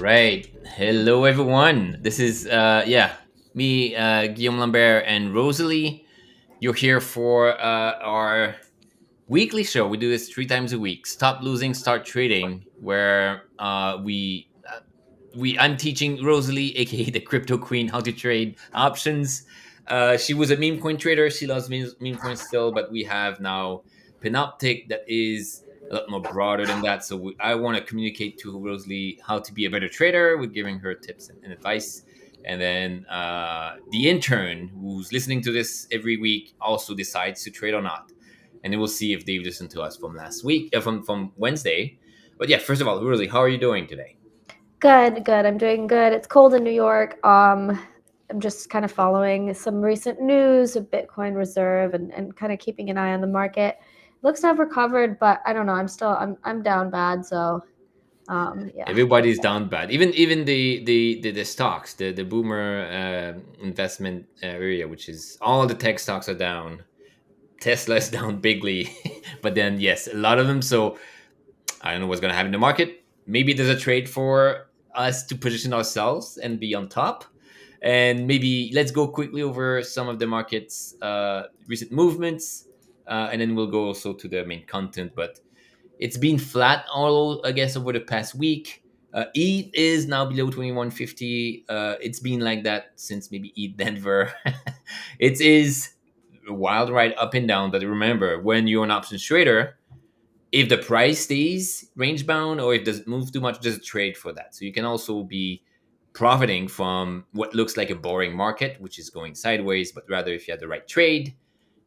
Right. Hello, everyone. This is me, Guillaume Lambert, and Rosalie. You're here for our weekly show. We do this 3 times a week. Stop losing, start trading. Where I'm teaching Rosalie, aka the Crypto Queen, how to trade options. She was a meme coin trader. She loves meme coins still, but we have now Panoptic that is a lot more broader than that. So I want to communicate to Rosalie how to be a better trader with giving her tips and advice. And then the intern who's listening to this every week also decides to trade or not. And then we'll see if they've listened to us from last week, from Wednesday. But yeah, first of all, Rosalie, how are you doing today? Good, good. I'm doing good. It's cold in New York. I'm just kind of following some recent news of Bitcoin Reserve and kind of keeping an eye on the market. Looks to have recovered, but I don't know. I'm down bad. So yeah. Everybody's down bad. Even the stocks, the boomer investment area, which is all the tech stocks are down. Tesla's down bigly, but then yes, a lot of them. So I don't know what's gonna happen in the market. Maybe there's a trade for us to position ourselves and be on top. And maybe let's go quickly over some of the market's recent movements, and then we'll go also to the main content. But it's been flat all, I guess, over the past week. ETH is now below 2150. It's been like that since maybe ETH Denver. It is a wild ride up and down. But remember, when you're an options trader, if the price stays range bound or if it doesn't move too much, just trade for that. So you can also be profiting from what looks like a boring market, which is going sideways. But rather, if you have the right trade,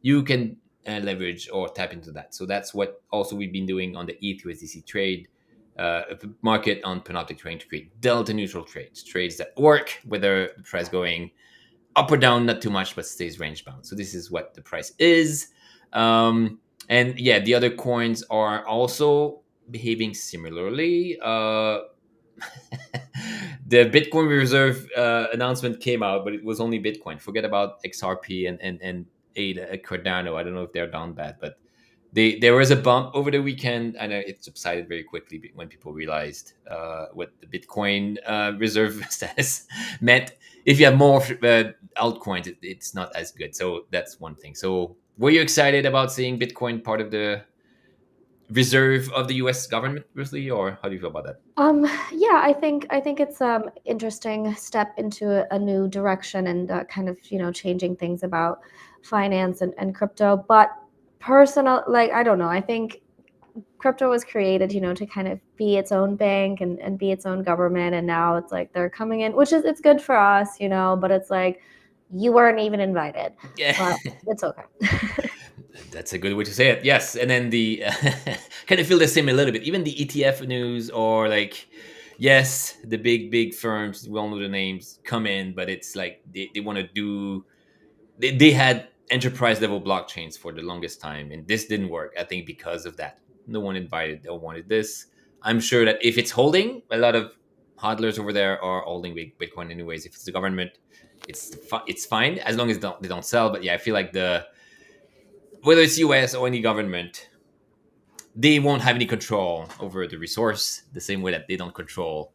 you can leverage or tap into that. So that's what also we've been doing on the ETH USDC trade market on Panoptic, trying to create delta neutral trades, trades that work, whether the price going up or down, not too much, but stays range bound. So this is what the price is. And yeah, the other coins are also behaving similarly. The Bitcoin Reserve announcement came out, but it was only Bitcoin. Forget about XRP and ADA, Cardano. I don't know if they're down bad, but there was a bump over the weekend, and it subsided very quickly when people realized what the Bitcoin reserve status meant. If you have more altcoins, it's not as good. So that's one thing. So were you excited about seeing Bitcoin part of the reserve of the U.S. government, Bruce, or how do you feel about that? Yeah, I think it's interesting step into a new direction and kind of changing things about finance and crypto. But personal, like I don't know. I think crypto was created, to kind of be its own bank and be its own government. And now it's like they're coming in, which is it's good for us, but it's like you weren't even invited. Yeah. But it's okay. That's a good way to say it. Yes, and then the kind of feel the same a little bit. Even the ETF news or like, yes, the big firms, we all know the names, come in, but it's like they want to do. They had enterprise level blockchains for the longest time, and this didn't work. I think because of that, no one invited or wanted this. I'm sure that if it's holding, a lot of hodlers over there are holding Bitcoin anyways. If it's the government, it's fine as long as they don't sell. But yeah, I feel like the whether it's US or any government, they won't have any control over the resource the same way that they don't control.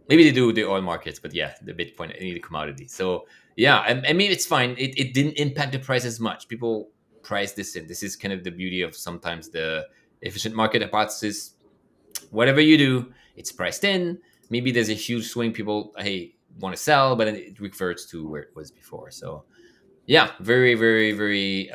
Maybe they do the oil markets, but yeah, the Bitcoin, any the commodity. So yeah, I mean it's fine. It didn't impact the price as much. People price this in. This is kind of the beauty of sometimes the efficient market hypothesis. Whatever you do, it's priced in. Maybe there's a huge swing. People want to sell, but then it reverts to where it was before. So yeah, very, very, very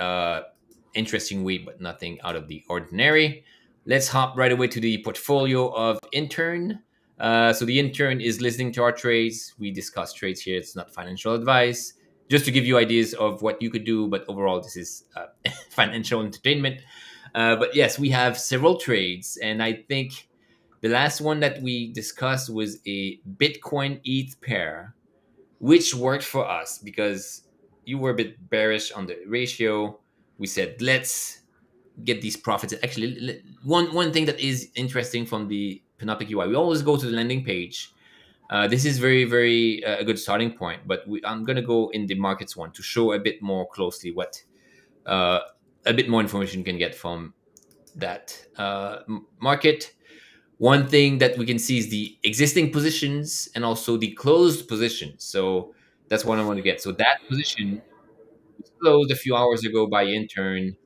interesting week, but nothing out of the ordinary. Let's hop right away to the portfolio of intern. So the intern is listening to our trades. We discuss trades here. It's not financial advice, just to give you ideas of what you could do. But overall, this is financial entertainment. But yes, we have several trades, and I think the last one that we discussed was a Bitcoin ETH pair, which worked for us because you were a bit bearish on the ratio. We said let's get these profits. Actually, one thing that is interesting from the Panoptic UI, we always go to the landing page. This is very very a good starting point, but I'm gonna go in the markets one to show a bit more closely what a bit more information you can get from that market. One thing that we can see is the existing positions and also the closed positions. So that's what I want to get. So that position was closed a few hours ago by intern.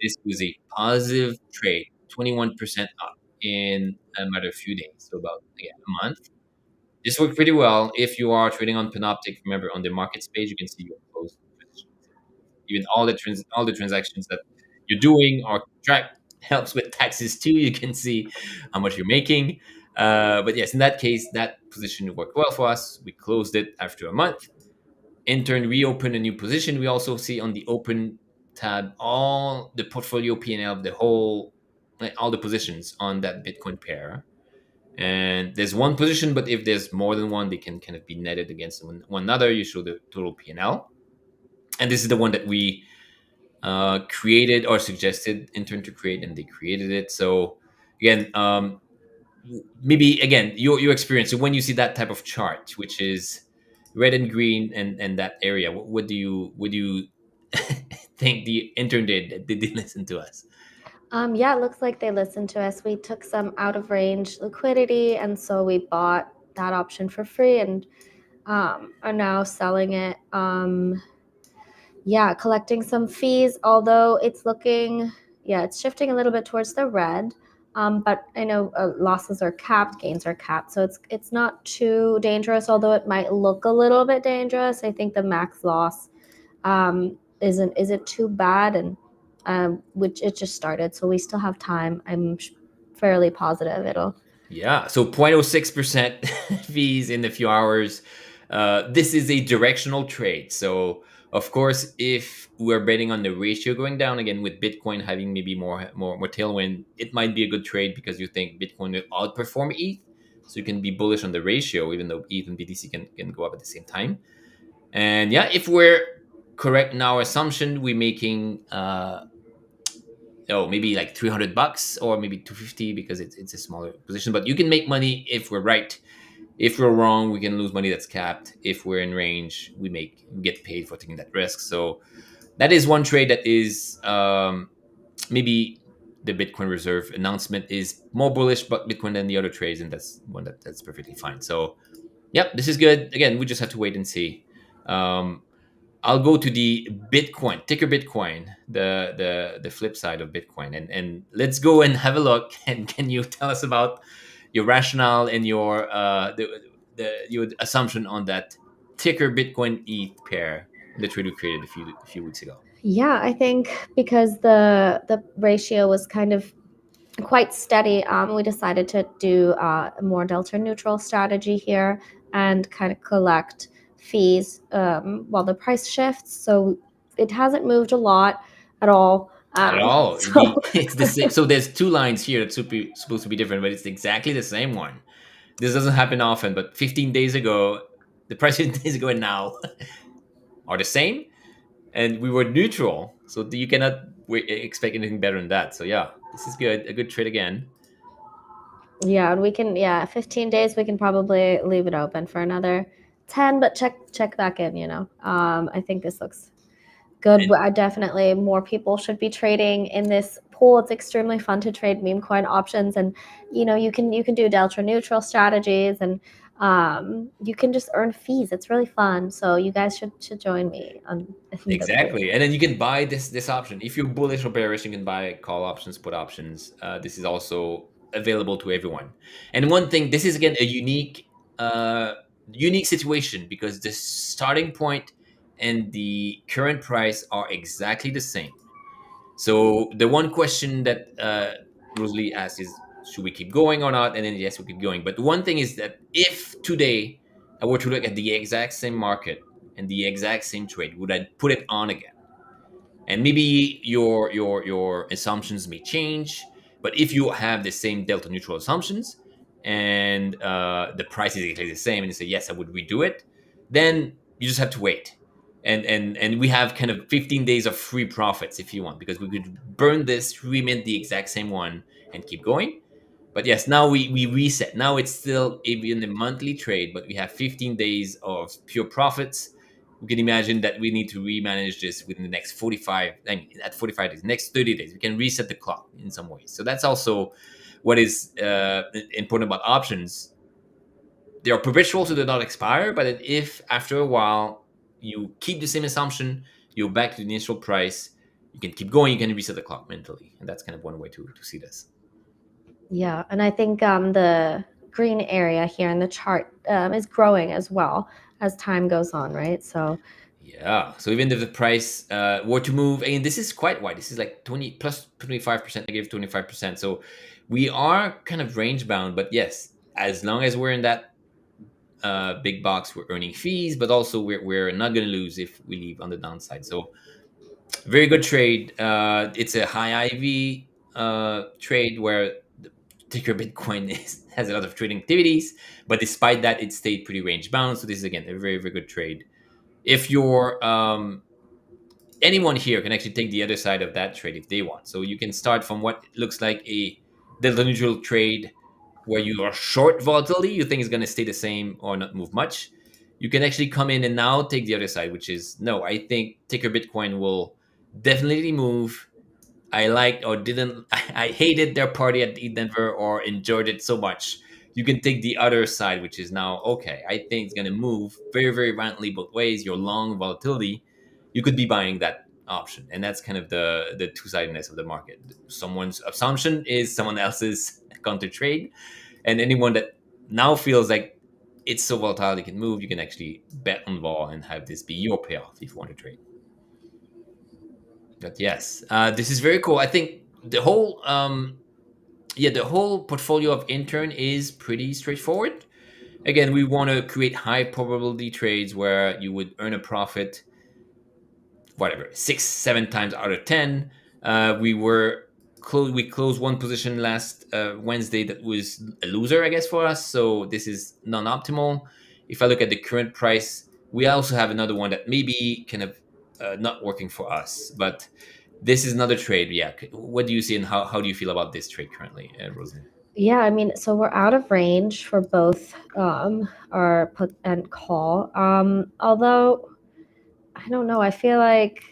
This was a positive trade, 21% up in a matter of few days. So about, again, a month. This worked pretty well. If you are trading on Panoptic, remember on the markets page, you can see your closed positions. Even all the transactions that you're doing are tracked. Helps with taxes too. You can see how much you're making. But yes, in that case, that position worked well for us. We closed it after a month. In turn, reopen a new position. We also see on the open tab all the portfolio P&L, the whole, like, all the positions on that Bitcoin pair. And there's one position, but if there's more than one, they can kind of be netted against one another. You show the total P&L. And this is the one that we created or suggested intern to create, and they created it. So again, maybe again your experience. So when you see that type of chart, which is red and green, and that area, what do you think the intern did? Did they listen to us? Yeah, it looks like they listened to us. We took some out of range liquidity, and so we bought that option for free and are now selling it. Yeah, collecting some fees, although it's looking, yeah, it's shifting a little bit towards the red. But I know losses are capped, gains are capped, so it's not too dangerous. Although it might look a little bit dangerous, I think the max loss isn't too bad, and which it just started, so we still have time. I'm fairly positive it'll. Yeah, so 0.06% fees in a few hours. This is a directional trade. So, of course, if we're betting on the ratio going down again with Bitcoin having maybe more tailwind, it might be a good trade because you think Bitcoin will outperform ETH. So you can be bullish on the ratio, even though ETH and BTC can go up at the same time. And yeah, if we're correct in our assumption, we're making maybe like $300 or maybe 250 because it's a smaller position. But you can make money if we're right. If we're wrong, we can lose money that's capped. If we're in range, we get paid for taking that risk. So that is one trade that is maybe the Bitcoin Reserve announcement is more bullish about Bitcoin than the other trades, and that's one that's perfectly fine. So yep, this is good. Again, we just have to wait and see. Um, I'll go to the Bitcoin, ticker Bitcoin, the flip side of Bitcoin, and let's go and have a look. And can you tell us about your rationale and your assumption on that ticker Bitcoin ETH pair, the trade we created a few weeks ago? Yeah, I think because the ratio was kind of quite steady, we decided to do a more delta neutral strategy here and kind of collect fees while the price shifts. So it hasn't moved a lot at all. Not at all. So It's the same. So there's two lines here that's supposed to be different, but it's exactly the same one. This doesn't happen often, but 15 days ago, the price 15 days ago and now are the same, and we were neutral. So you cannot expect anything better than that. So yeah, this is good. A good trade again. yeah, and we can, yeah, 15 days we can probably leave it open for another 10, but check back in, I think this looks good. And I definitely, more people should be trading in this pool. It's extremely fun to trade meme coin options, and you can do delta neutral strategies, and you can just earn fees. It's really fun. So you guys should join me on the pool. exactly, and then you can buy this option if you're bullish or bearish. You can buy call options, put options. This is also available to everyone. And one thing, this is again a unique situation because the starting point and the current price are exactly the same. So the one question that Rosalie asked is, should we keep going or not? And then yes, we keep going. But one thing is that if today I were to look at the exact same market and the exact same trade, would I put it on again? And maybe your assumptions may change, but if you have the same delta neutral assumptions and the price is exactly the same, and you say yes, I would redo it, then you just have to wait. And we have kind of 15 days of free profits if you want, because we could burn this, remint the exact same one, and keep going. But yes, now we reset. Now it's still even a monthly trade, but we have 15 days of pure profits. We can imagine that we need to remanage this within the next 45, I mean, at 45 days, next 30 days. We can reset the clock in some ways. So that's also what is important about options, they are perpetual, so they don't expire. But if after a while you keep the same assumption, you're back to the initial price, you can keep going, you can reset the clock mentally. And that's kind of one way to see this. Yeah, and I think the green area here in the chart is growing as well as time goes on, right? So Yeah. So even if the price were to move, and this is quite wide. This is like 20 plus 25%, negative 25%. So we are kind of range bound, but yes, as long as we're in that big box, we're earning fees, but also we're not going to lose if we leave on the downside. So very good trade. It's a high IV trade where the ticker Bitcoin has a lot of trading activities, but despite that, it stayed pretty range bound. So this is again a very, very good trade. If you're anyone here can actually take the other side of that trade if they want. So you can start from what looks like a delta neutral trade where you are short volatility, you think it's going to stay the same or not move much. You can actually come in and now take the other side, which is no, I think ticker Bitcoin will definitely move. I liked or didn't, I hated their party at Denver or enjoyed it so much. You can take the other side, which is now, okay, I think it's going to move very, very violently both ways. Your long volatility, you could be buying that option. And that's kind of the two-sidedness of the market. Someone's assumption is someone else's counter trade. And anyone that now feels like it's so volatile it can move, you can actually bet on vol and have this be your payoff if you want to trade. But yes, this is very cool. I think the whole portfolio of intern is pretty straightforward. Again, we want to create high probability trades where you would earn a profit, whatever, 6, 7 times out of 10. We closed one position last Wednesday that was a loser, I guess, for us. So this is non-optimal. If I look at the current price, we also have another one that may be kind of not working for us. But this is another trade. Yeah. What do you see and how do you feel about this trade currently, Rosalind? yeah, I mean, so we're out of range for both our put and call. Although I don't know, I feel like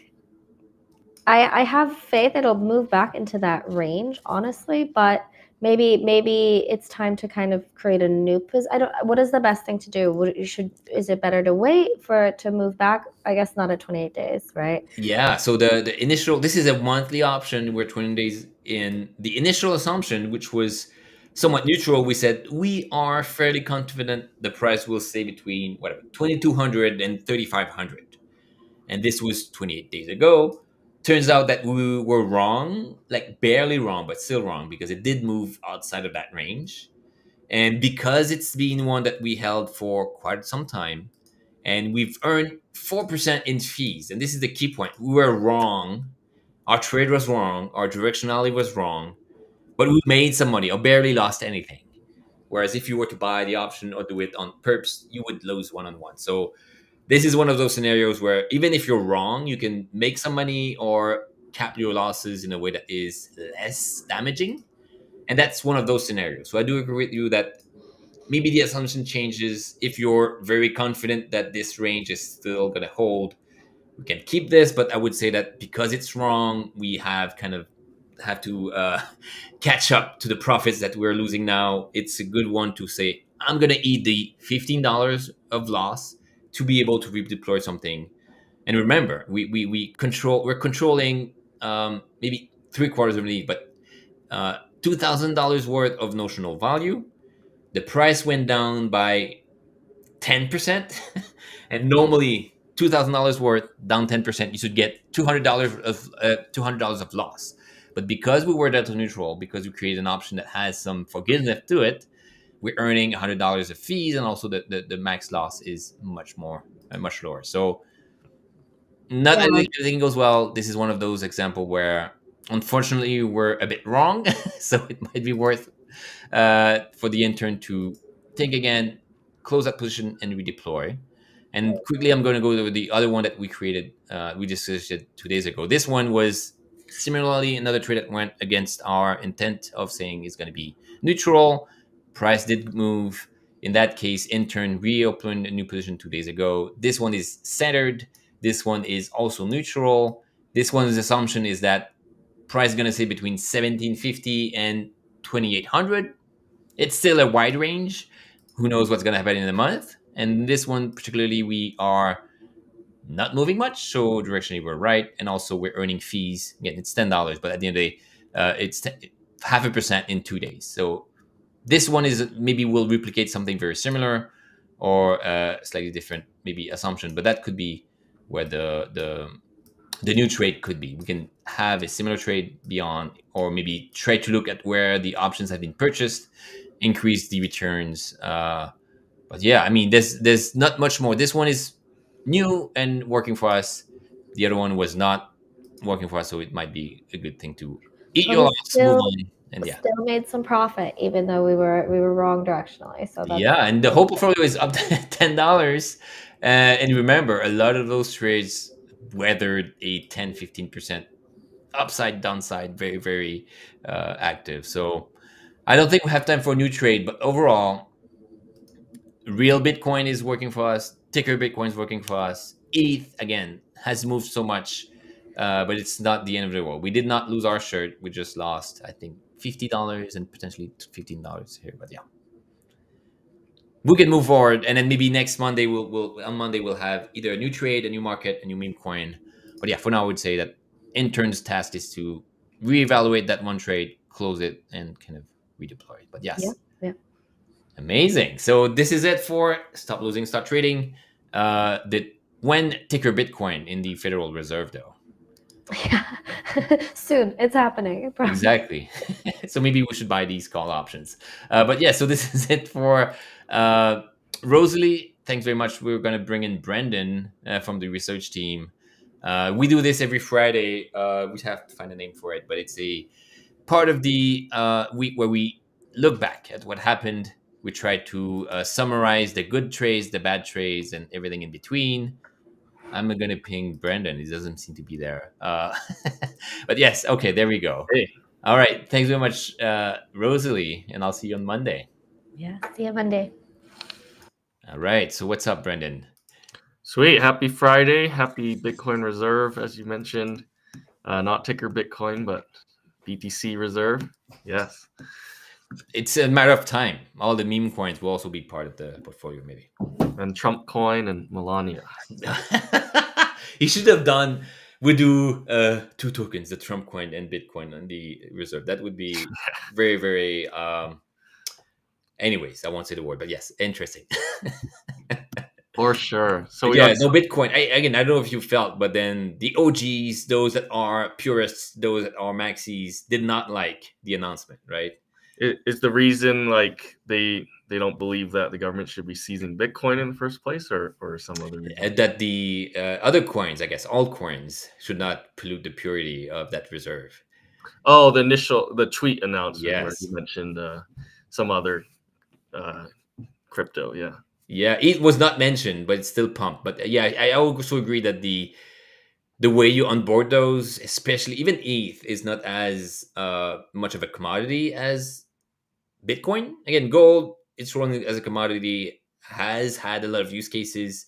I have faith it'll move back into that range, honestly, but maybe it's time to kind of create a new position. I don't. What is the best thing to do? Is it better to wait for it to move back? I guess not at 28 days, right? Yeah. So the initial, this is a monthly option. We're 20 days in. The initial assumption, which was somewhat neutral, we said we are fairly confident the price will stay between whatever 2,200 and 3,500. And this was 28 days ago. Turns out that we were wrong, like barely wrong, but still wrong because it did move outside of that range. And because it's been one that we held for quite some time, and we've earned 4% in fees. And this is the key point. We were wrong. Our trade was wrong. Our directionality was wrong. But we made some money or barely lost anything. Whereas if you were to buy the option or do it on perps, you would lose one on one. So this is one of those scenarios where even if you're wrong, you can make some money or cap your losses in a way that is less damaging. And that's one of those scenarios. So I do agree with you that maybe the assumption changes if you're very confident that this range is still going to hold. We can keep this, but I would say that because it's wrong, we have to catch up to the profits that we're losing now. It's a good one to say I'm going to eat the $15 of loss to be able to redeploy something. And remember, we're controlling maybe 3/4 of the need, but $2,000 worth of notional value. The price went down by 10%. And normally $2,000 worth down 10%, you should get $200 of loss. But because we were delta neutral, because we created an option that has some forgiveness to it, we're earning $100 of fees, and also the max loss is much lower. So not Yeah. everything goes well. This is one of those examples where unfortunately we're a bit wrong. So it might be worth for the intern to think again, close that position, and redeploy. And quickly, I'm going to go to the other one that we created. We discussed it 2 days ago. This one was similarly another trade that went against our intent of saying it's going to be neutral. Price did move. In that case, intern reopened a new position 2 days ago. This one is centered. This one is also neutral. This one's assumption is that price is going to stay between 1750 and 2,800. It's still a wide range. Who knows what's going to happen in a month? And this one particularly, we are not moving much, so directionally we're right, and also we're earning fees. Again, it's $10, but at the end of the day, it's 0.5% in 2 days. So this one is maybe will replicate something very similar or slightly different, maybe assumption, but that could be where the new trade could be. We can have a similar trade beyond, or maybe try to look at where the options have been purchased, increase the returns. But yeah, I mean, there's not much more. This one is new and working for us. The other one was not working for us, so it might be a good thing to eat But your we loss, move on, and yeah. still made some profit, even though we were wrong directionally. So Yeah, and the whole portfolio is up to $10. And remember, a lot of those trades weathered a 10-15% upside, downside, very, very active. So I don't think we have time for a new trade, but overall, real Bitcoin is working for us. Ticker Bitcoin is working for us. ETH, again, has moved so much, but it's not the end of the world. We did not lose our shirt. We just lost, I think, $50 and potentially $15 here. But yeah, we can move forward, and then maybe next Monday we'll have either a new trade, a new market, a new meme coin. But yeah, for now I would say that intern's task is to reevaluate that one trade, close it, and kind of redeploy it. But yes, yeah. amazing. So this is it for Stop Losing, Start Trading. When ticker Bitcoin in the Federal Reserve, though. Yeah. Soon, it's happening. Exactly. So maybe we should buy these call options. But yeah, so this is it for Rosalie. Thanks very much. We're going to bring in Brendan from the research team. We do this every Friday. We have to find a name for it, but it's a part of the week where we look back at what happened. We try to summarize the good trades, the bad trades, and everything in between. I'm gonna ping Brendan. He doesn't seem to be there. But yes, okay, there we go. Hey. All right. Thanks very much, Rosalie, and I'll see you on Monday. Yeah, see you Monday. All right. So what's up, Brendan? Sweet. Happy Friday. Happy Bitcoin Reserve, as you mentioned. Not ticker Bitcoin, but BTC Reserve. Yes. It's a matter of time. All the meme coins will also be part of the portfolio, maybe. And Trump coin and Melania. He should have done. We do 2 tokens, the Trump coin and Bitcoin on the reserve. That would be very, very. Anyways, I won't say the word, but yes, interesting. For sure. So yeah, no Bitcoin. I don't know if you felt, but then the OGs, those that are purists, those that are maxis, did not like the announcement, right? Is the reason like they don't believe that the government should be seizing Bitcoin in the first place, or some other reason? That the other coins, I guess, altcoins, should not pollute the purity of that reserve. Oh, the tweet announcement where Yes. you mentioned some other crypto. Yeah. Yeah, it was not mentioned, but it's still pumped. But yeah, I also agree that the way you onboard those, especially even ETH, is not as much of a commodity as Bitcoin. Again, gold, it's running as a commodity, has had a lot of use cases,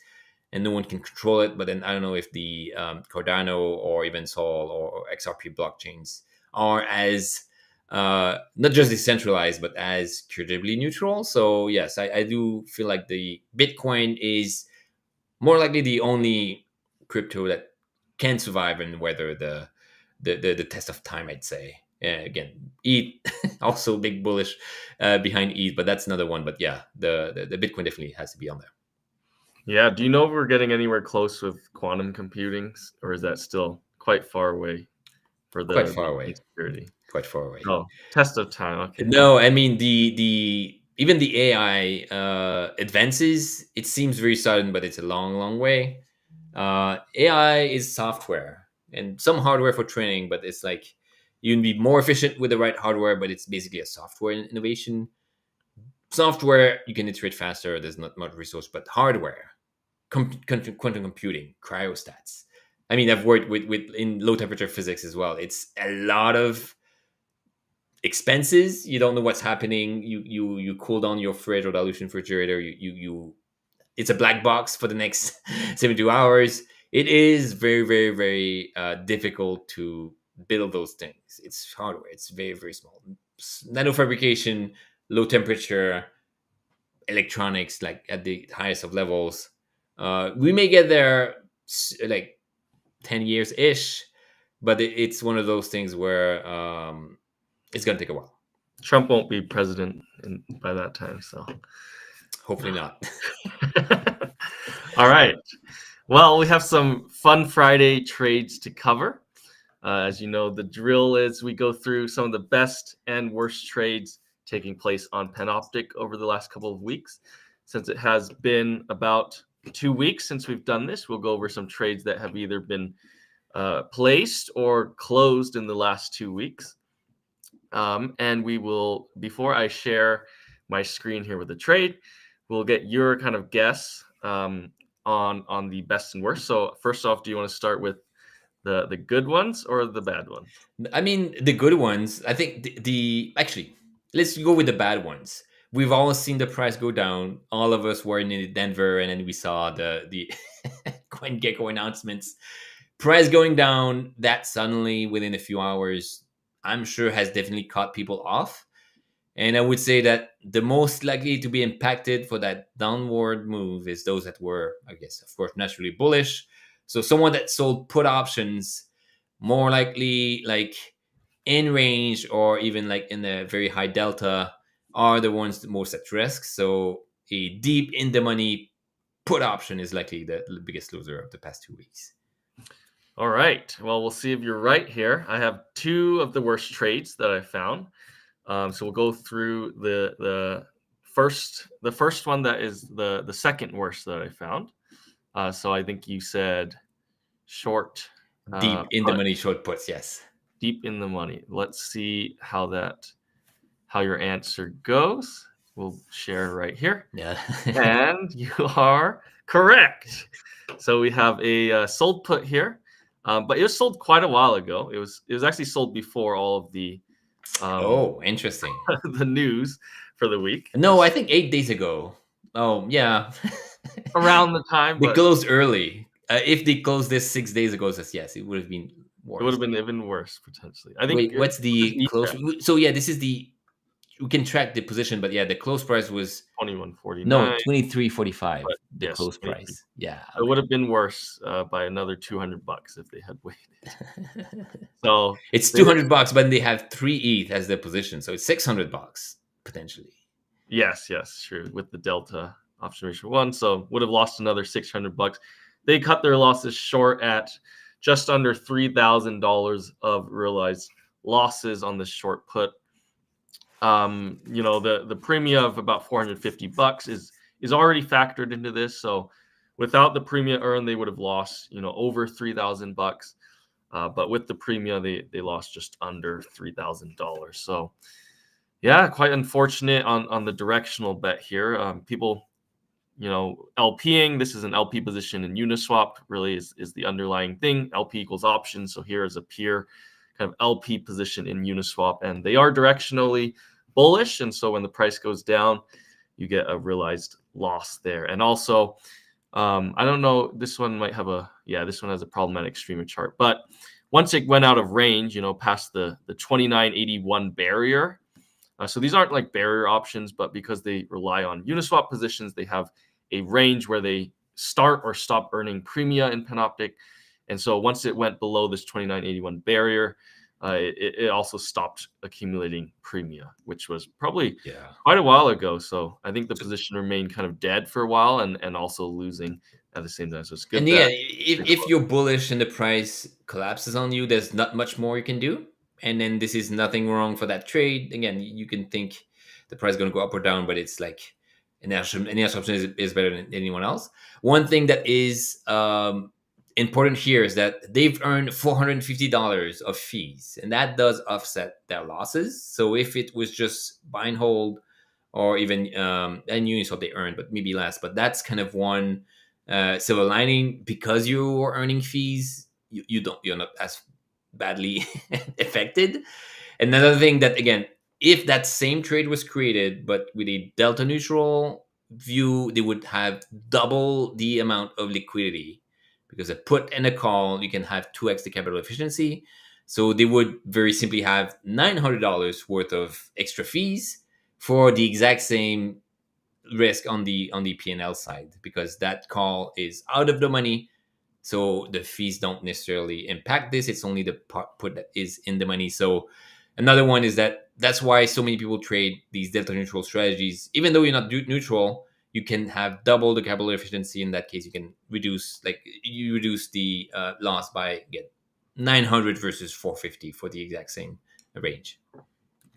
and no one can control it. But then I don't know if the Cardano or even Sol or XRP blockchains are as not just decentralized, but as credibly neutral. So yes, I do feel like the Bitcoin is more likely the only crypto that can survive and weather the test of time, I'd say. Again, ETH also big bullish behind ETH, but that's another one. But yeah, the Bitcoin definitely has to be on there. Yeah. Do you know if we're getting anywhere close with quantum computing, or is that still quite far away for the Quite far away. security? Quite far away. Oh, test of time. Okay. No, I mean the even the AI advances. It seems very sudden, but it's a long, long way. AI is software and some hardware for training, but it's like you can be more efficient with the right hardware, but it's basically a software innovation. Software you can iterate faster. There's not much resource, but hardware, quantum computing, cryostats. I mean, I've worked with in low temperature physics as well. It's a lot of expenses. You don't know what's happening. You cool down your fridge or dilution refrigerator. You it's a black box for the next 72 hours. It is very, very, very difficult to build those things. It's hardware. It's very, very small. nanofabrication, low temperature electronics, like at the highest of levels. We may get there like 10 years ish, but it's one of those things where it's going to take a while. Trump won't be president by that time, so Hopefully not. All right. Well, we have some fun Friday trades to cover. As you know, the drill is we go through some of the best and worst trades taking place on Panoptic over the last couple of weeks. Since it has been about 2 weeks since we've done this, we'll go over some trades that have either been placed or closed in the last 2 weeks. And we will, before I share my screen here with the trade, we'll get your kind of guess on the best and worst. So first off, do you want to start with the good ones or the bad ones? I mean, the good ones. I think actually, let's go with the bad ones. We've all seen the price go down. All of us were in Denver, and then we saw the CoinGecko announcements. Price going down that suddenly within a few hours, I'm sure has definitely caught people off. And I would say that the most likely to be impacted for that downward move is those that were, I guess, of course, naturally bullish. So someone that sold put options, more likely like in range or even like in a very high delta, are the ones most at risk. So a deep in the money put option is likely the biggest loser of the past 2 weeks. All right. Well, we'll see if you're right here. I have 2 of the worst trades that I found. So we'll go through the first one that is the second worst that I found. So I think you said short. Deep in the money short puts, yes. Deep in the money. Let's see how your answer goes. We'll share right here. Yeah. And you are correct. So we have a sold put here, but it was sold quite a while ago. It was actually sold before all of the interesting. the news for the week. No, I think 8 days ago. Oh, yeah. Around the time. They closed early. If they closed this 6 days ago, yes, it would have been worse. It would have been even worse, potentially. I think. Wait, what's the close? So, yeah, this is we can track the position, but yeah, the close price was 21.49. No, 23.45. The yes, close price. Yeah. Okay. It would have been worse by another $200 if they had waited. So it's $200, but they have 3 ETH as their position, so it's $600 potentially. Yes, true. With the delta option ratio 1, so would have lost another $600. They cut their losses short at just under $3,000 of realized losses on the short put. The premium of about $450 is already factored into this. So without the premium earned, they would have lost, over $3,000. But with the premium, they lost just under $3,000. So yeah, quite unfortunate on the directional bet here. People, LPing, this is an LP position in Uniswap, really is the underlying thing. LP equals option. So here is a pure kind of LP position in Uniswap, and they are directionally bullish, and so when the price goes down, you get a realized loss there. And also, I don't know, this one has a problematic streamer chart, but once it went out of range, past the 2981 barrier. So these aren't like barrier options, but because they rely on Uniswap positions, they have a range where they start or stop earning premia in Panoptic. And so once it went below this 2981 barrier, it also stopped accumulating premia, which was probably quite a while ago. So I think the position remained kind of dead for a while and also losing at the same time. So it's good. And yeah, if you're bullish and the price collapses on you, there's not much more you can do. And then this is nothing wrong for that trade. Again, you can think the price is going to go up or down, but it's like any option is better than anyone else. One thing that is important here is that they've earned $450 of fees, and that does offset their losses. So if it was just buy and hold, or even and Uniswap they earned, but maybe less. But that's kind of one silver lining, because you are earning fees. You're not as badly affected. Another thing that, again, if that same trade was created but with a delta neutral view, they would have double the amount of liquidity, because a put and a call, you can have 2x the capital efficiency. So they would very simply have $900 worth of extra fees for the exact same risk on the P&L side, because that call is out of the money. So the fees don't necessarily impact this. It's only the put that is in the money. So another one is that's why so many people trade these delta neutral strategies. Even though you're not neutral, you can have double the capital efficiency. In that case, you reduce the loss by 900 versus 450 for the exact same range.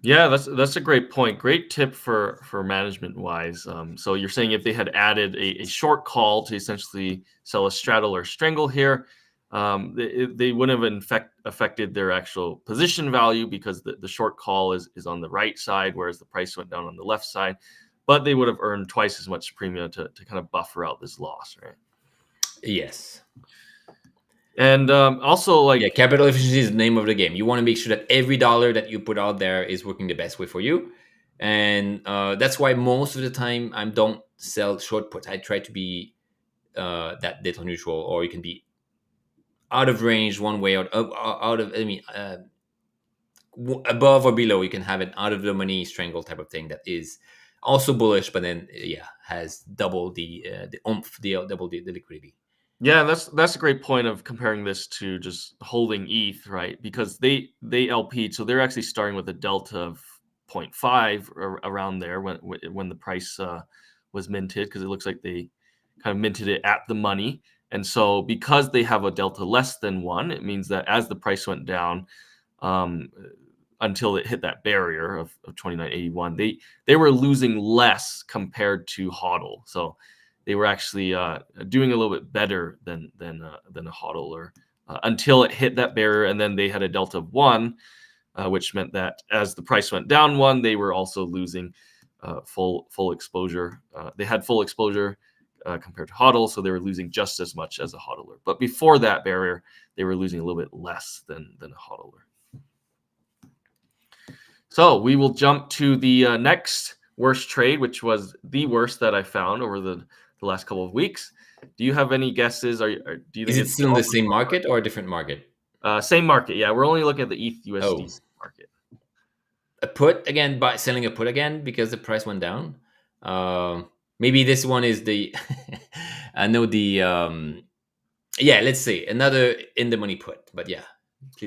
Yeah, that's a great point. Great tip for management wise. So you're saying if they had added a short call to essentially sell a straddle or strangle here, they wouldn't have affected their actual position value, because the short call is on the right side, whereas the price went down on the left side. But they would have earned twice as much premium to kind of buffer out this loss, right? Yes. And also, capital efficiency is the name of the game. You want to make sure that every dollar that you put out there is working the best way for you. And that's why most of the time I don't sell short puts. I try to be that delta neutral, or you can be out of range one way, above or below. You can have an out of the money strangle type of thing that is also bullish, but then has double the oomph, double the liquidity. Yeah, that's a great point of comparing this to just holding ETH, right? Because they LP'd, so they're actually starting with a delta of 0.5 around there when the price was minted, because it looks like they kind of minted it at the money. And so because they have a delta less than 1, it means that as the price went down, until it hit that barrier of 29.81, they were losing less compared to HODL. So they were actually doing a little bit better than a HODLer until it hit that barrier, and then they had a delta of 1, which meant that as the price went down 1, they were also losing full exposure. They had full exposure compared to HODL, so they were losing just as much as a HODLer. But before that barrier, they were losing a little bit less than a HODLer. So we will jump to the next worst trade, which was the worst that I found over the last couple of weeks. Do you have any guesses? Do you think is it still in the same market or a different market? Same market. Yeah, we're only looking at the ETH USD market. A put again, by selling a put again because the price went down. Maybe this one is the I know the let's say another in the money put, but yeah.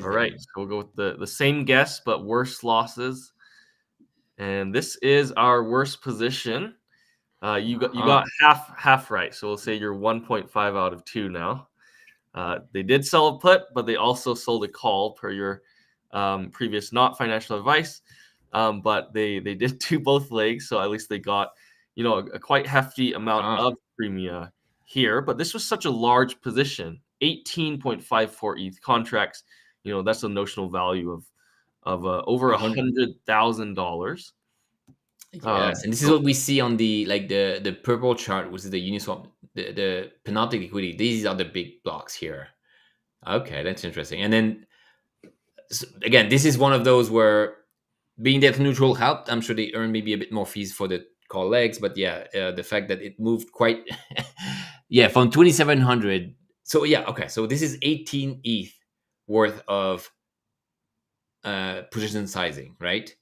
All right, so we'll go with the same guess but worse losses. And this is our worst position. You got half right, so we'll say you're 1.5 out of 2 now. They did sell a put, but they also sold a call per your previous not financial advice. But they did do both legs, so at least they got a quite hefty amount of premium here. But this was such a large position, 18.54 ETH contracts. That's a notional value of over $100,000. Yes, and this is what we see on the purple chart, which is the Uniswap, the Panoptic liquidity. These are the big blocks here. Okay, that's interesting. And then again, this is one of those where being delta neutral helped. I'm sure they earned maybe a bit more fees for the call legs, but the fact that it moved quite from 2,700. So okay. So this is 18 ETH worth of position sizing, right?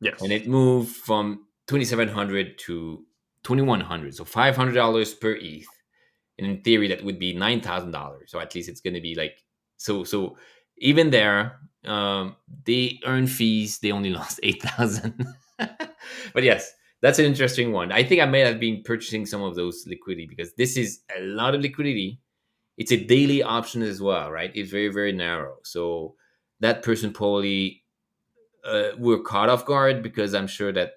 Yes. And it moved from 2,700 to 2,100, so $500 per ETH. And in theory, that would be $9,000. So at least it's going to be so. Even there, they earn fees. They only lost 8,000. But yes, that's an interesting one. I think I may have been purchasing some of those liquidity, because this is a lot of liquidity. It's a daily option as well, right? It's very, very narrow. So that person probably were caught off guard, because I'm sure that,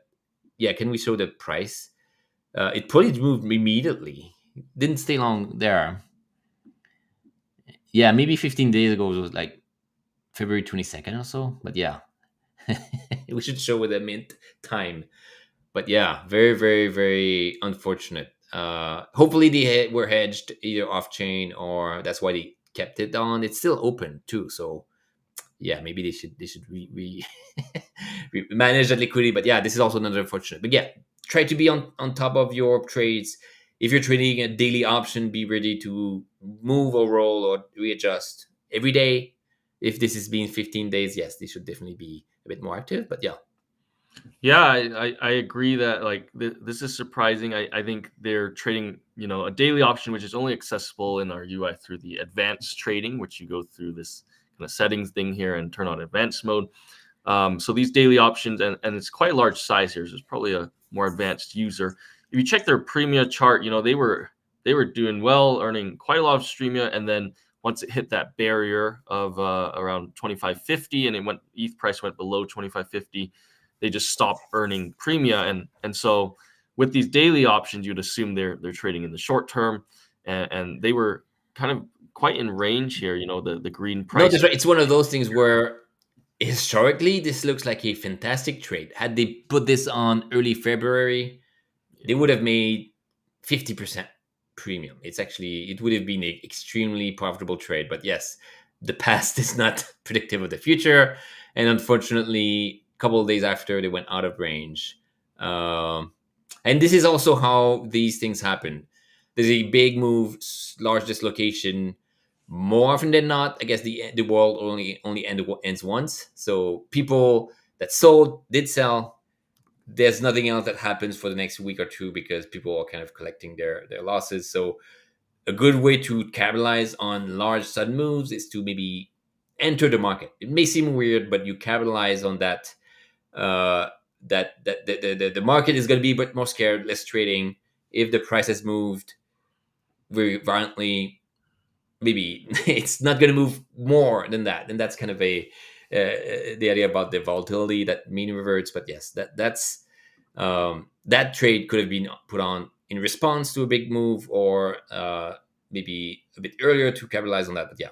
can we show the price? It probably moved immediately. Didn't stay long there. Yeah, maybe 15 days ago it was like February 22nd or so. But we should show with the mint time. But very, very, very unfortunate. Hopefully they were hedged either off chain, or that's why they kept it on. It's still open too, so maybe they should manage that liquidity. But this is also another unfortunate. But try to be on top of your trades. If you're trading a daily option, be ready to move or roll or readjust every day. if this has been 15 days, yes, they should definitely be a bit more active. But yeah, Yeah, I agree that like this is surprising. I think they're trading, a daily option which is only accessible in our UI through the advanced trading, which you go through this kind of settings thing here and turn on advanced mode. So these daily options, and it's quite a large size here, so it's probably a more advanced user. If you check their Premia chart, they were doing well, earning quite a lot of Streamia, and then once it hit that barrier of around 25.50, and ETH price went below 25.50, they just stopped earning Premia, and so with these daily options, you'd assume they're trading in the short term, and they were kind of quite in range here. The green no, price. that's right. It's one of those things where historically this looks like a fantastic trade. Had they put this on early February, they would have made 50% premium. It would have been an extremely profitable trade. But yes, the past is not predictive of the future, and unfortunately, a couple of days after, they went out of range. And this is also how these things happen. There's a big move, large dislocation. More often than not, I guess the world only ends once. So people that sold did sell. There's nothing else that happens for the next week or two because people are kind of collecting their losses. So a good way to capitalize on large sudden moves is to maybe enter the market. It may seem weird, but you capitalize on that. That the market is going to be a bit more scared, less trading. If the price has moved very violently, maybe it's not going to move more than that. And that's kind of the idea about the volatility that mean reverts. But yes, that's that trade could have been put on in response to a big move, or maybe a bit earlier to capitalize on that. But yeah,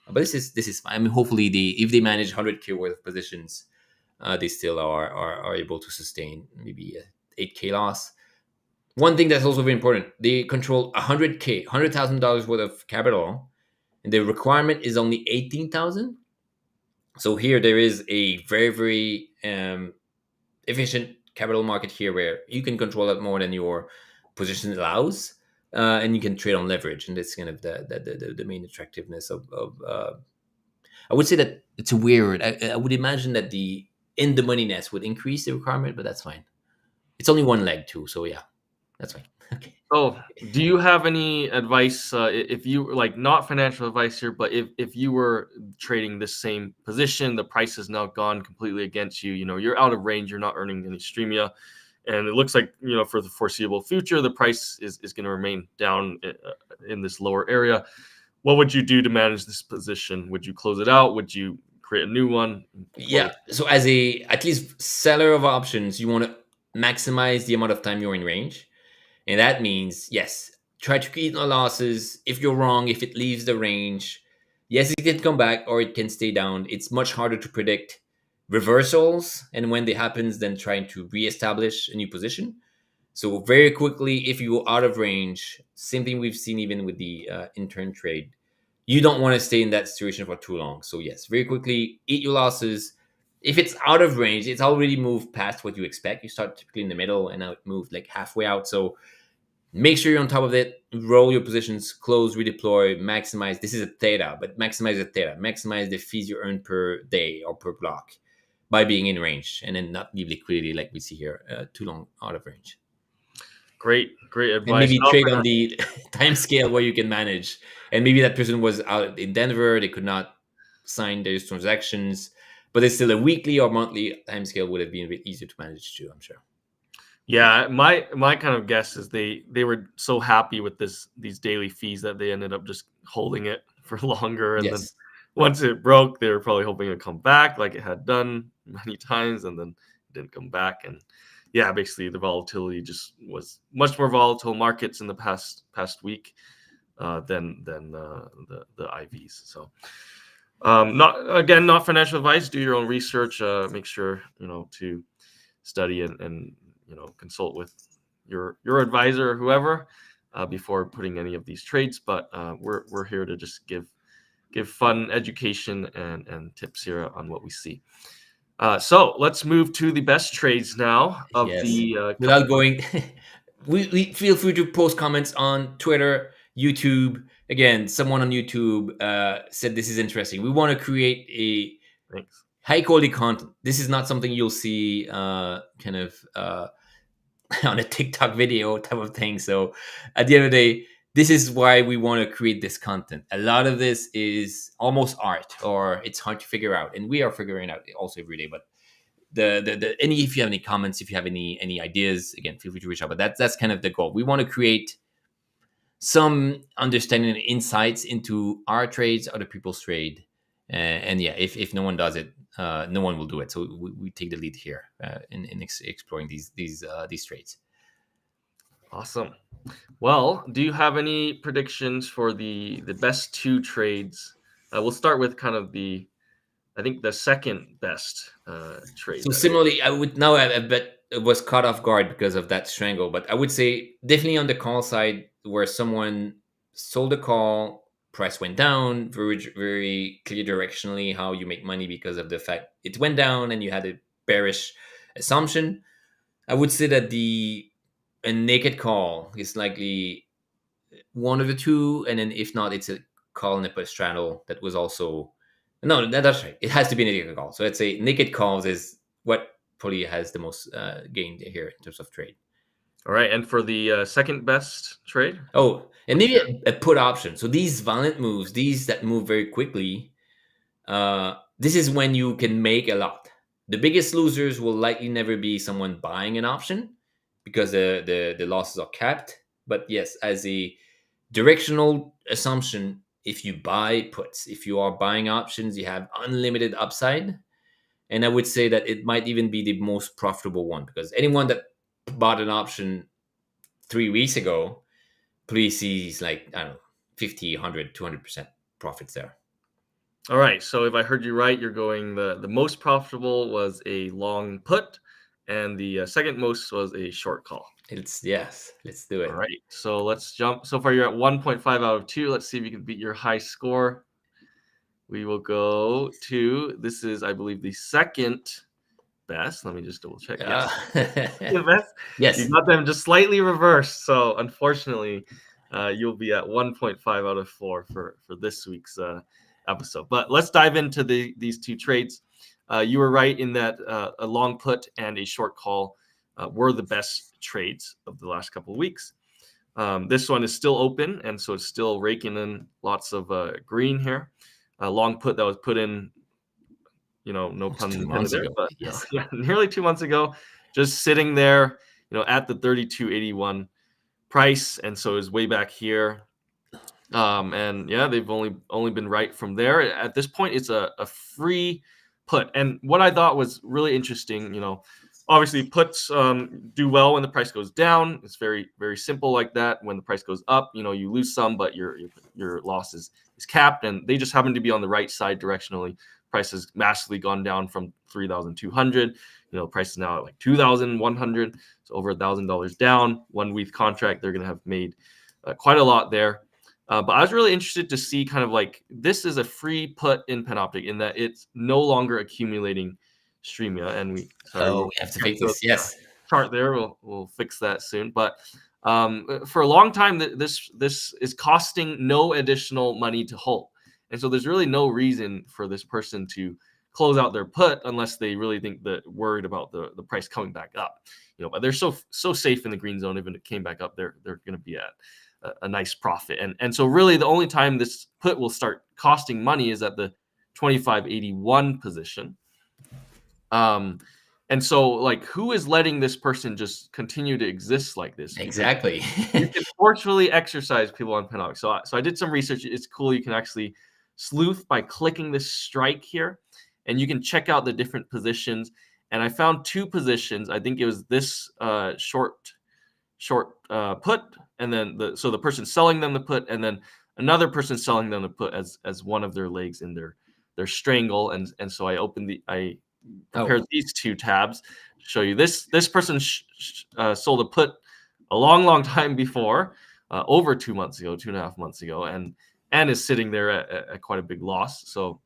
but this is fine. I mean, hopefully if they manage 100K worth of positions, they still are able to sustain maybe a 8K loss. One thing that's also very important, they control $100,000 worth of capital, and the requirement is only 18,000. So here there is a very, very efficient capital market here where you can control that more than your position allows, and you can trade on leverage, and that's kind of the main attractiveness of I would say that it's weird. I would imagine that the in the moneyness would increase the requirement, but that's fine. It's only one leg too, so yeah, that's fine. Okay. Oh, do you have any advice if you not financial advice here, but if you were trading this same position, the price has now gone completely against you, you're out of range, you're not earning any Streamia, and it looks like, for the foreseeable future, the price is going to remain down in this lower area. What would you do to manage this position? Would you close it out? Would you create a new one? Yeah. So as at least seller of options, you want to maximize the amount of time you're in range. And that means, yes, try to create no losses. If you're wrong, if it leaves the range, yes, it can come back or it can stay down. It's much harder to predict reversals, and when they happens, then trying to reestablish a new position. So very quickly, if you go out of range, same thing we've seen even with the intern trade, you don't want to stay in that situation for too long. So yes, very quickly, eat your losses. If it's out of range, it's already moved past what you expect. You start typically in the middle, and now it moved like halfway out. So make sure you're on top of it. Roll your positions, close, redeploy, maximize. This is a theta, but maximize the theta. Maximize the fees you earn per day or per block by being in range, and then not leave liquidity like we see here too long out of range. Great advice. And maybe trade on the time scale where you can manage. And maybe that person was out in Denver, they could not sign those transactions, but it's still a weekly or monthly time scale would have been a bit easier to manage too, I'm sure. Yeah, my kind of guess is they were so happy with these daily fees that they ended up just holding it for longer, and then once it broke, they were probably hoping it'd come back like it had done many times, and then it didn't come back. And yeah, basically the volatility just was much more volatile markets in the past week than the IVs. So not financial advice. Do your own research. Make sure to study and consult with your advisor or whoever before putting any of these trades. But we're here to just give fun education and tips here on what we see. So let's move to the best trades now of the without going. we feel free to post comments on Twitter, YouTube, again, someone on YouTube said this is interesting. We want to create a Thanks. high quality content. This is not something you'll see kind of on a TikTok video type of thing. So at the end of the day, this is why we want to create this content. A lot of this is almost art, or it's hard to figure out, and we are figuring out also every day. But any, if you have any comments, if you have any ideas, again, feel free to reach out. But that's kind of the goal. We want to create some understanding and insights into our trades, other people's trade, and yeah, if no one does it, no one will do it. So we take the lead here in exploring these trades. Awesome. Well, do you have any predictions for the best two trades? We'll start with kind of I think the second best trade. So similarly, I bet it was caught off guard because of that strangle, but I would say definitely on the call side where someone sold a call, price went down, very clear directionally how you make money because of the fact it went down and you had a bearish assumption. I would say that a naked call is likely one of the two, and then if not, it's a call and a put straddle that was also no. That's right. It has to be a naked call. So let's say naked calls is what probably has the most gain here in terms of trade. All right, and for the second best trade? Oh, and maybe a put option. So these violent moves, these that move very quickly, this is when you can make a lot. The biggest losers will likely never be someone buying an option because the losses are capped. But yes, as a directional assumption, if you buy puts, if you are buying options, you have unlimited upside. And I would say that it might even be the most profitable one, because anyone that bought an option 3 weeks ago, please sees like, I don't know, 50, 100, 200% profits there. All right. So if I heard you right, you're going the most profitable was a long put, and the second most was a short call. Yes, let's do it. All right. So let's jump. So far, you're at 1.5 out of 2. Let's see if you can beat your high score. We will go to, this is, I believe, the second best. Let me just double check. Yes. The best. Yes. You got them just slightly reversed. So unfortunately, you'll be at 1.5 out of 4 for this week's episode. But let's dive into these two trades. You were right in that a long put and a short call were the best trades of the last couple of weeks. This one is still open, and so it's still raking in lots of green here. A long put that was put in, no pun intended there, but yes. Nearly 2 months ago, just sitting there, at the 32.81 price, and so is way back here. And yeah, they've only been right from there. At this point, it's a free put. And what I thought was really interesting, obviously puts do well when the price goes down. It's very, very simple like that. When the price goes up, you lose some, but your loss is capped, and they just happen to be on the right side directionally. Price has massively gone down from 3,200. Price is now at like 2,100. So over $1,000 down. 1 week contract, they're going to have made quite a lot there. But I was really interested to see kind of like, this is a free put in Panoptic in that it's no longer accumulating Streamia, and we have to fix this. Yes, chart there. We'll fix that soon. But for a long time, this is costing no additional money to hold, and so there's really no reason for this person to close out their put unless they really think that worried about the price coming back up. But they're so safe in the green zone. Even if it came back up, they're going to be at a nice profit. And so really the only time this put will start costing money is at the 25.81 position. And so like, who is letting this person just continue to exist like this? Exactly. You can forcefully exercise people on Panoptic. So I did some research. It's cool. You can actually sleuth by clicking this strike here, and you can check out the different positions. And I found 2 positions. I think it was this short put, and then the person selling them the put, and then another person selling them the put as one of their legs in their strangle. And so I compared these 2 tabs to show you this person sold a put a long time before, over 2 months ago, 2.5 months ago, and is sitting there at quite a big loss. So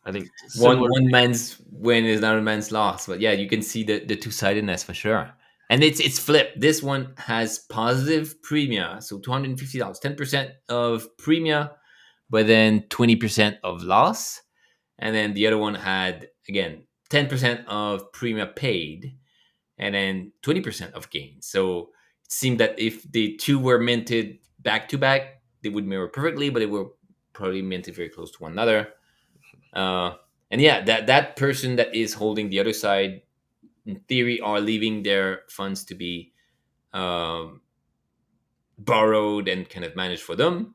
I think one man's win is another man's loss. But yeah, you can see the two-sidedness for sure. And it's flipped. This one has positive premia, so $250, 10% of premia, but then 20% of loss. And then the other one had, again, 10% of premia paid and then 20% of gain. So it seemed that if the two were minted back to back, they would mirror perfectly, but they were probably minted very close to one another. And yeah, that person that is holding the other side, in theory, are leaving their funds to be um, borrowed and kind of managed for them.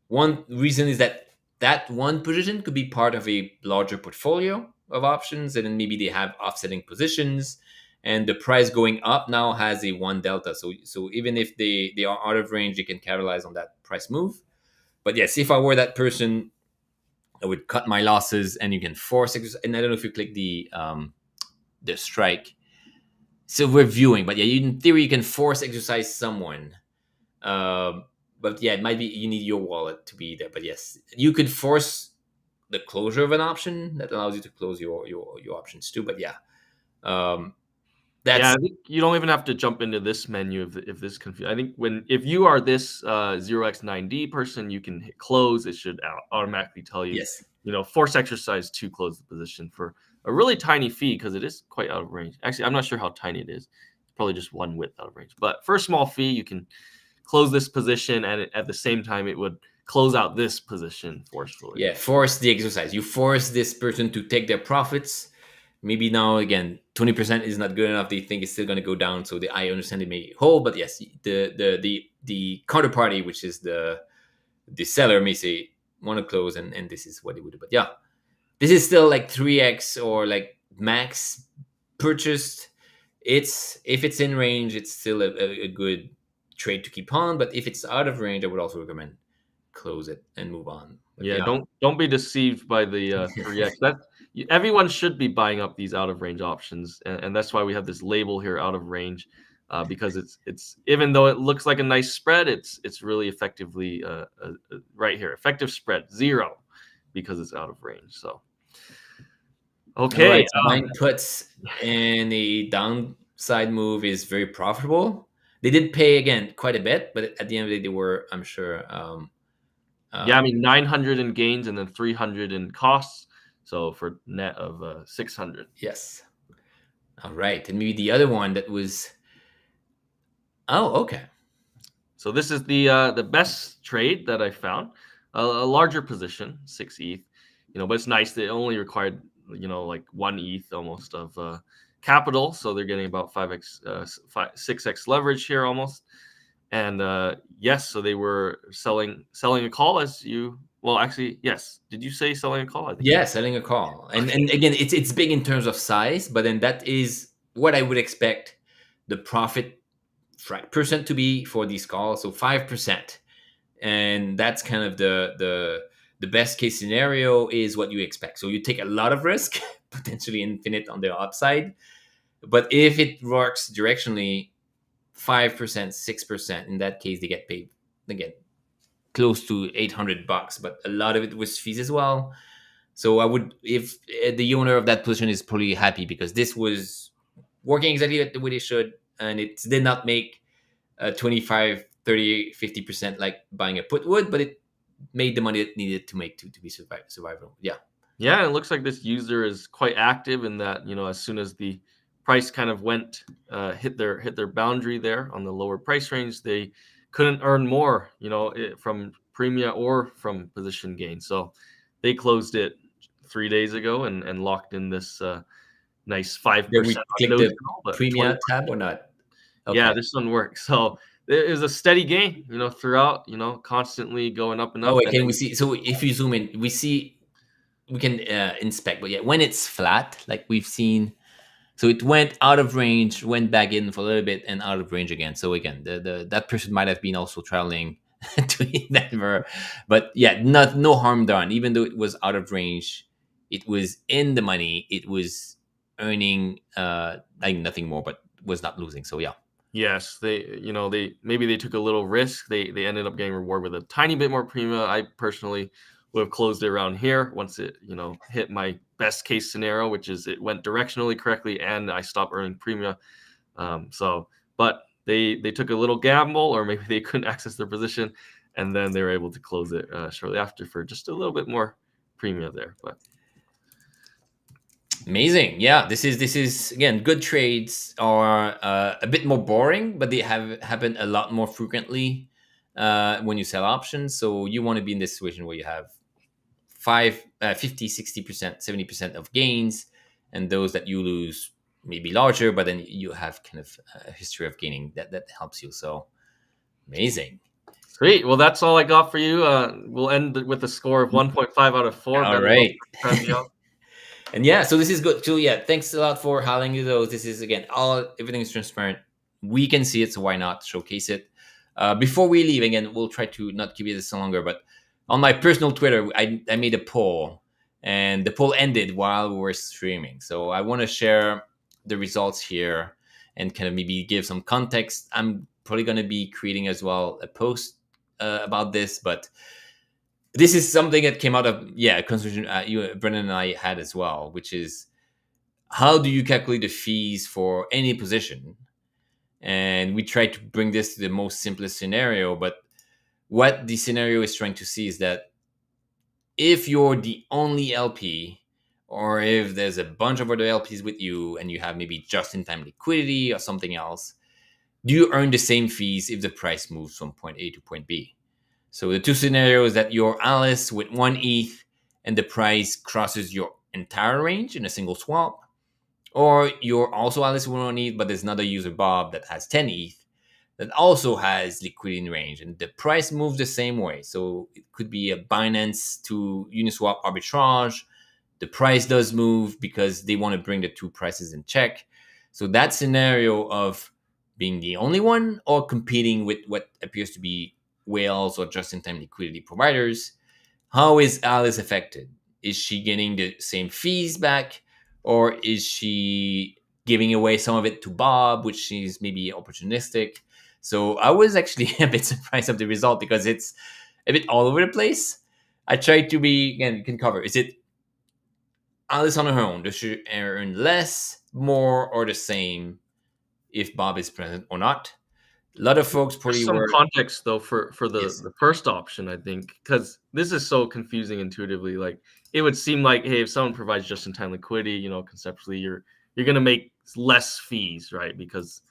One reason is that that one position could be part of a larger portfolio of options, and then maybe they have offsetting positions, and the price going up now has a one delta. So even if they are out of range, they can capitalize on that price move. But yes, if I were that person, I would cut my losses, and you can force. And I don't know if you click the strike. So we're viewing, but yeah, in theory, you can force exercise someone. But yeah, it might be you need your wallet to be there. But yes, you could force the closure of an option that allows you to close your options too. But yeah, that's Yeah, I think you don't even have to jump into this menu if this confused. I think if you are this 0x9D person, you can hit close. It should automatically tell you, yes. Force exercise to close the position for a really tiny fee because it is quite out of range. Actually, I'm not sure how tiny it is. It's probably just one width out of range. But for a small fee, you can close this position, and at the same time, it would close out this position forcefully. Yeah, force the exercise. You force this person to take their profits. Maybe now again, 20% is not good enough. They think it's still going to go down. So I understand they may hold, but yes, the counterparty, which is the seller, may say want to close, and this is what they would do. But yeah, this is still like 3x or like max purchased. If it's in range, it's still a good trade to keep on. But if it's out of range, I would also recommend close it and move on. But Yeah, don't be deceived by the 3x. Everyone should be buying up these out of range options, and that's why we have this label here, out of range, because it's even though it looks like a nice spread, it's really effectively right here, effective spread 0, because it's out of range. So okay, right, buying puts in a downside move is very profitable. They did pay again quite a bit, but at the end of the day, they were, I'm sure. Yeah, I mean 900 in gains and then 300 in costs, so for net of 600. Yes. All right, and maybe the other one that was. Oh, okay. So this is the best trade that I found, a larger position, 6 ETH, but it's nice that it only required like 1 ETH almost of capital, so they're getting about 6x leverage here almost. And yes, so they were selling a call as you. Well, actually, yes. Did you say selling a call? I think. Yeah, selling a call, and again, it's big in terms of size, but then that is what I would expect the profit percent to be for these calls. So 5%, and that's kind of the best case scenario is what you expect. So you take a lot of risk, potentially infinite on the upside, but if it works directionally, 5%, 6%, in that case, they get paid again close to $800, but a lot of it was fees as well. So I would, if the owner of that position is probably happy because this was working exactly the way they should, and it did not make 25, 30, 50% like buying a put would, but it made the money it needed to make to be survivable. Yeah. Yeah, it looks like this user is quite active in that, as soon as the price kind of went hit their boundary there on the lower price range, they couldn't earn more, from premia or from position gain. So they closed it 3 days ago and locked in this nice 5%. Did we click the premia tab or not? Okay. Yeah, this one works. So it was a steady gain, throughout, constantly going up and up. Oh, wait, can we see? So if you zoom in, we can inspect. But yeah, when it's flat, like we've seen. So it went out of range, went back in for a little bit, and out of range again. So again, that person might have been also traveling to Denver, but yeah, no harm done. Even though it was out of range, it was in the money. It was earning like nothing more, but was not losing. So yeah. Yes, they maybe they took a little risk. They ended up getting rewarded with a tiny bit more premium. I personally would have closed it around here once it hit my best case scenario, which is it went directionally correctly and I stopped earning premium. So but they took a little gamble, or maybe they couldn't access their position, and then they were able to close it shortly after for just a little bit more premium there. But Amazing. Yeah, this is again, good trades are a bit more boring, but they have happen a lot more frequently when you sell options. So you want to be in this situation where you have 50, 60%, 70% of gains, and those that you lose may be larger, but then you have kind of a history of gaining that helps you. So amazing. Sweet. Well, that's all I got for you. We'll end with a score of 1.5 out of 4. All Ben, right. round me out. And yeah, so this is good too. Yeah, thanks a lot for highlighting those. This is again, everything is transparent. We can see it, so why not showcase it? Before we leave, again, we'll try to not keep it this longer. But on my personal Twitter, I made a poll, and the poll ended while we were streaming. So I want to share the results here and kind of maybe give some context. I'm probably going to be creating as well a post about this, but this is something that came out of a conversation Brendan and I had as well, which is how do you calculate the fees for any position? And we try to bring this to the most simplest scenario, but what the scenario is trying to see is that if you're the only LP, or if there's a bunch of other LPs with you and you have maybe just-in-time liquidity or something else, do you earn the same fees if the price moves from point A to point B? So the two scenarios that you're Alice with 1 ETH and the price crosses your entire range in a single swap, or you're also Alice with 1 ETH, but there's another user, Bob, that has 10 ETH that also has liquidity in range, and the price moves the same way. So it could be a Binance to Uniswap arbitrage. The price does move because they want to bring the two prices in check. So that scenario of being the only one or competing with what appears to be whales or just-in-time liquidity providers, how is Alice affected? Is she getting the same fees back, or is she giving away some of it to Bob, which is maybe opportunistic? So I was actually a bit surprised of the result because it's a bit all over the place. I tried to be, again, you can cover. Is it Alice on her own? Does she earn less, more, or the same if Bob is present or not? A lot of folks probably Some were. context though for the, Yes. the first option, I think, because this is so confusing intuitively. Like it would seem like, hey, if someone provides just-in-time liquidity, conceptually you're gonna make less fees, right? Because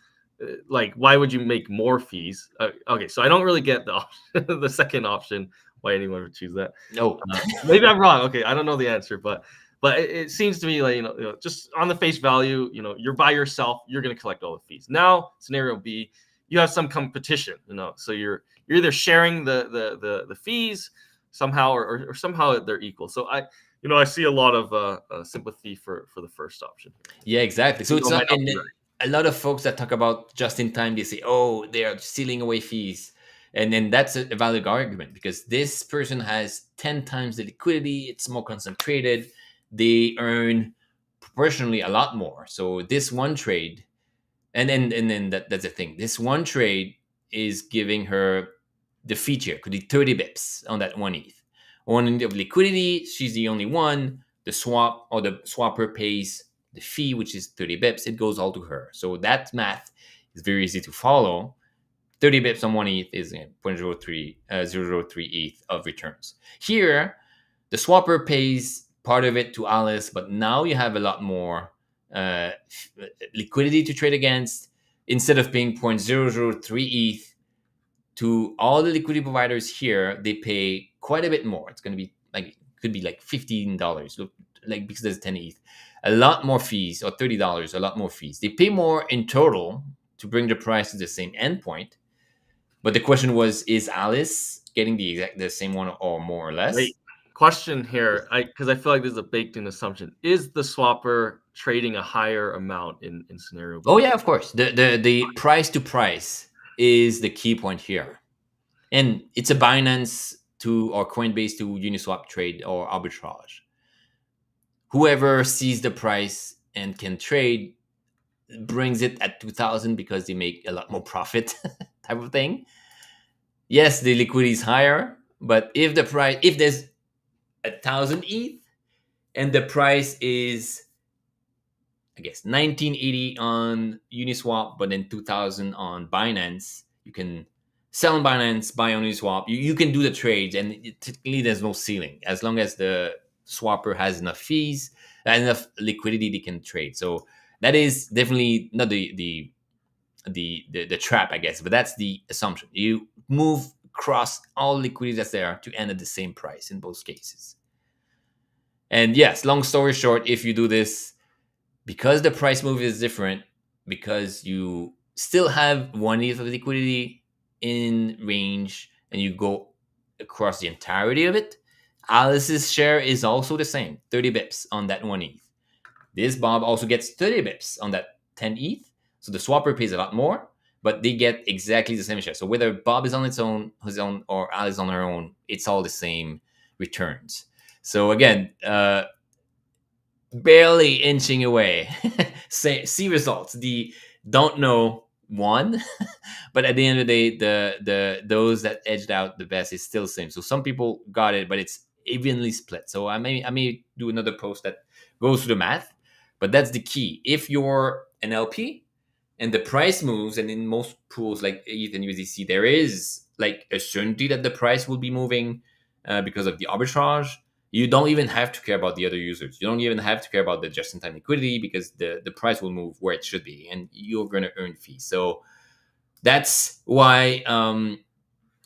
like why would you make more fees? Okay, so I don't really get the the second option. Why anyone would choose that? No. Maybe I'm wrong. Okay, I don't know the answer, but it seems to me like just on the face value, you're by yourself, you're gonna collect all the fees. Now scenario B, you have some competition, so you're either sharing the fees somehow or somehow they're equal. So I see a lot of sympathy for the first option. Yeah, exactly. So it's Might not, not and be then right. a lot of folks that talk about just in time, they say, oh, they are stealing away fees. And then that's a valid argument because this person has 10 times the liquidity, it's more concentrated, they earn proportionally a lot more. So this one trade, and then that's the thing. This one trade is giving her the feature, could be 30 bips on that 1 ETH. 1 ETH of liquidity, she's the only one. The swap or the swapper pays the fee, which is 30 bips. It goes all to her. So that math is very easy to follow. 30 bips on 1 ETH is 0.03 ETH of returns. Here, the swapper pays part of it to Alice, but now you have a lot more liquidity to trade against. Instead of paying 0.003 ETH to all the liquidity providers here, they pay quite a bit more. It's going to be could be like $15, like because there's 10 ETH. A lot more fees, or $30, a lot more fees. They pay more in total to bring the price to the same endpoint. But the question was, is Alice getting the same one or more or less? Wait, question here, because I feel like there's a baked-in assumption. Is the swapper trading a higher amount in scenario B? Oh yeah, of course. The price to price is the key point here, and it's a Binance to or Coinbase to Uniswap trade or arbitrage. Whoever sees the price and can trade brings it at 2,000 because they make a lot more profit, type of thing. Yes, the liquidity is higher, but if there's 1,000 ETH and the price is I guess 1980 on Uniswap, but then 2000 on Binance. You can sell on Binance, buy on Uniswap. You can do the trades, and typically there's no ceiling as long as the swapper has enough fees and enough liquidity they can trade. So that is definitely not the trap, I guess, but that's the assumption. You move across all liquidity that's there to end at the same price in both cases. And yes, long story short, if you do this, because the price move is different, because you still have 1 ETH of liquidity in range and you go across the entirety of it, Alice's share is also the same, 30 bips on that 1 ETH. This Bob also gets 30 bips on that 10 ETH. So the swapper pays a lot more, but they get exactly the same share. So whether Bob is on his own, or Alice on her own, it's all the same returns. So again, barely inching away. See results. The don't know won, but at the end of the day, the those that edged out the best is still the same. So some people got it, but it's evenly split. So I may do another post that goes through the math, but that's the key. If you're an LP and the price moves, and in most pools like ETH and USDC, there is like a certainty that the price will be moving because of the arbitrage. You don't even have to care about the other users. You don't even have to care about the just-in-time liquidity because the price will move where it should be, and you're going to earn fees. So that's why I'm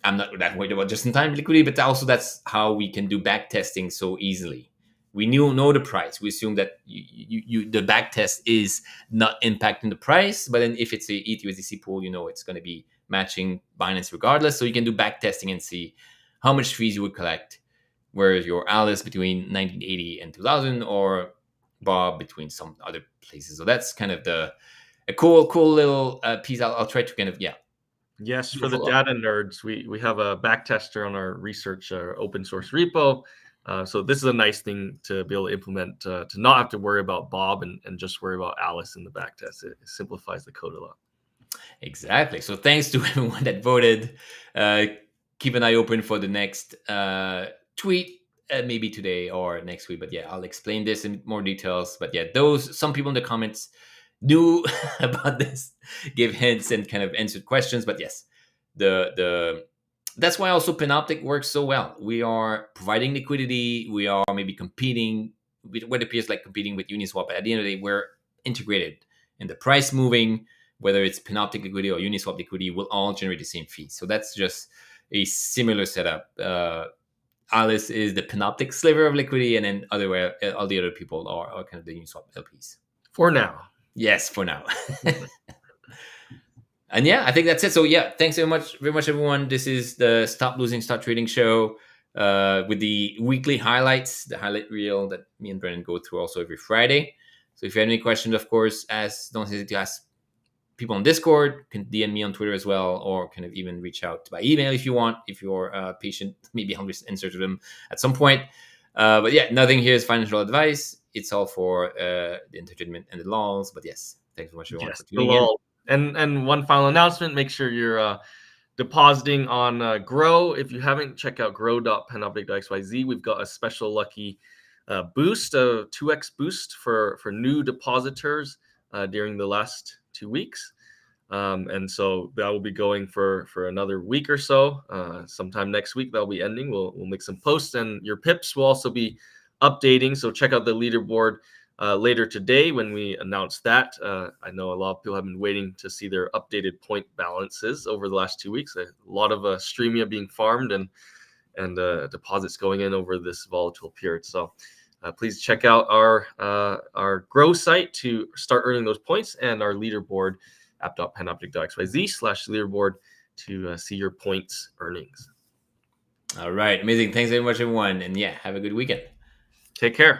not that worried about just-in-time liquidity, but also that's how we can do back testing so easily. We know the price. We assume that the back test is not impacting the price, but then if it's a ETH USDC pool, it's going to be matching Binance regardless. So you can do back testing and see how much fees you would collect. Whereas your Alice between 1980 and 2000, or Bob between some other places. So that's kind of a cool little piece. I'll try to kind of Yes, for the data nerds, we have a backtester on our research open source repo. So this is a nice thing to be able to implement, to not have to worry about Bob and just worry about Alice in the backtest. It simplifies the code a lot. Exactly. So thanks to everyone that voted. Keep an eye open for the next tweet, maybe today or next week. But yeah, I'll explain this in more details. But yeah, some people in the comments knew about this, give hints and kind of answered questions. But yes, that's why also Panoptic works so well. We are providing liquidity. We are maybe competing with what appears like competing with Uniswap. But at the end of the day, we're integrated, and the price moving, whether it's Panoptic liquidity or Uniswap liquidity, will all generate the same fee. So that's just a similar setup. Alice is the Panoptic sliver of liquidity, and then all the other people are kind of the Uniswap LPs. For now. Yes, for now. And yeah, I think that's it. So yeah, thanks very much, everyone. This is the Stop Losing, Start Trading show with the weekly highlights, the highlight reel that me and Brennan go through also every Friday. So if you have any questions, of course, don't hesitate to ask people on Discord. Can DM me on Twitter as well, or kind of even reach out by email if you want. If you're patient, maybe I'll answer to them at some point. But yeah, nothing here is financial advice. It's all for the entertainment and the laws. But yes, thanks so much everyone for tuning in. And one final announcement: make sure you're depositing on Grow. If you haven't, check out grow.panoptic.xyz. We've got a special lucky boost, a 2x boost for new depositors during the last 2 weeks. And so that will be going for another week or so. Sometime next week that'll be ending. We'll make some posts, and your pips will also be updating. So check out the leaderboard later today when we announce that. I know a lot of people have been waiting to see their updated point balances over the last 2 weeks. A lot of Streamia being farmed and deposits going in over this volatile period. So please check out our Grow site to start earning those points, and our leaderboard, app.panoptic.xyz/leaderboard, to see your points earnings. All right, amazing. Thanks very much, everyone, and yeah, have a good weekend. Take care.